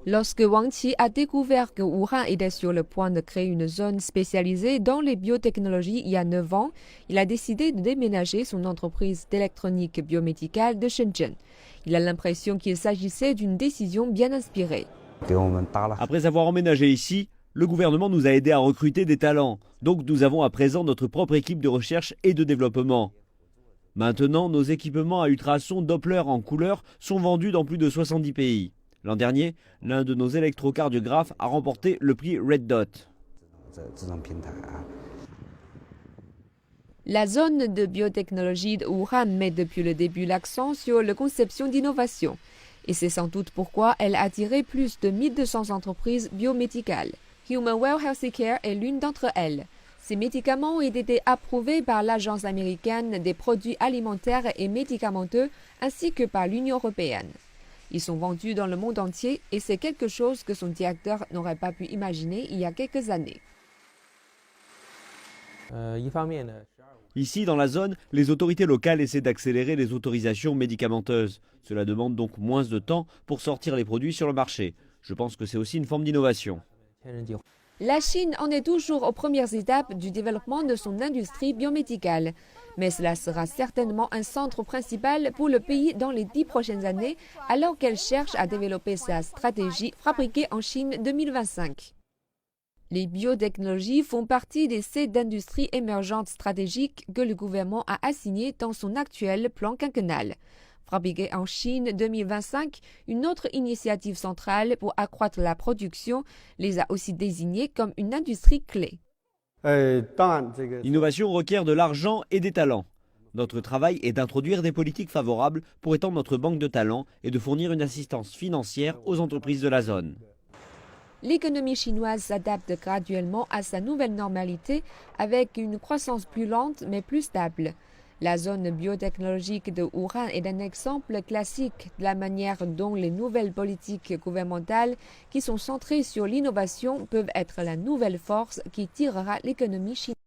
Lorsque Wang Qi a découvert que Wuhan était sur le point de créer une zone spécialisée dans les biotechnologies il y a 9 ans, il a décidé de déménager son entreprise d'électronique biomédicale de Shenzhen. Il a l'impression qu'il s'agissait d'une décision bien inspirée. Après avoir emménagé ici, le gouvernement nous a aidés à recruter des talents. Donc nous avons à présent notre propre équipe de recherche et de développement. Maintenant, nos équipements à ultrasons Doppler en couleur sont vendus dans plus de 70 pays. L'an dernier, l'un de nos électrocardiographes a remporté le prix Red Dot. La zone de biotechnologie de Wuhan met depuis le début l'accent sur la conception d'innovation. Et c'est sans doute pourquoi elle a attiré plus de 1200 entreprises biomédicales. Human Well Healthcare est l'une d'entre elles. Ces médicaments ont été approuvés par l'Agence américaine des produits alimentaires et médicamenteux ainsi que par l'Union européenne. Ils sont vendus dans le monde entier et c'est quelque chose que son directeur n'aurait pas pu imaginer il y a quelques années. Ici, dans la zone, les autorités locales essaient d'accélérer les autorisations médicamenteuses. Cela demande donc moins de temps pour sortir les produits sur le marché. Je pense que c'est aussi une forme d'innovation. La Chine en est toujours aux premières étapes du développement de son industrie biomédicale. Mais cela sera certainement un centre principal pour le pays dans les 10 prochaines années, alors qu'elle cherche à développer sa stratégie fabriquée en Chine 2025. Les biotechnologies font partie des 7 industries émergentes stratégiques que le gouvernement a assignées dans son actuel plan quinquennal. Fabriquée en Chine 2025, une autre initiative centrale pour accroître la production, les a aussi désignées comme une industrie clé. L'innovation requiert de l'argent et des talents. Notre travail est d'introduire des politiques favorables pour étendre notre banque de talents et de fournir une assistance financière aux entreprises de la zone. L'économie chinoise s'adapte graduellement à sa nouvelle normalité avec une croissance plus lente mais plus stable. La zone biotechnologique de Wuhan est un exemple classique de la manière dont les nouvelles politiques gouvernementales qui sont centrées sur l'innovation peuvent être la nouvelle force qui tirera l'économie chinoise.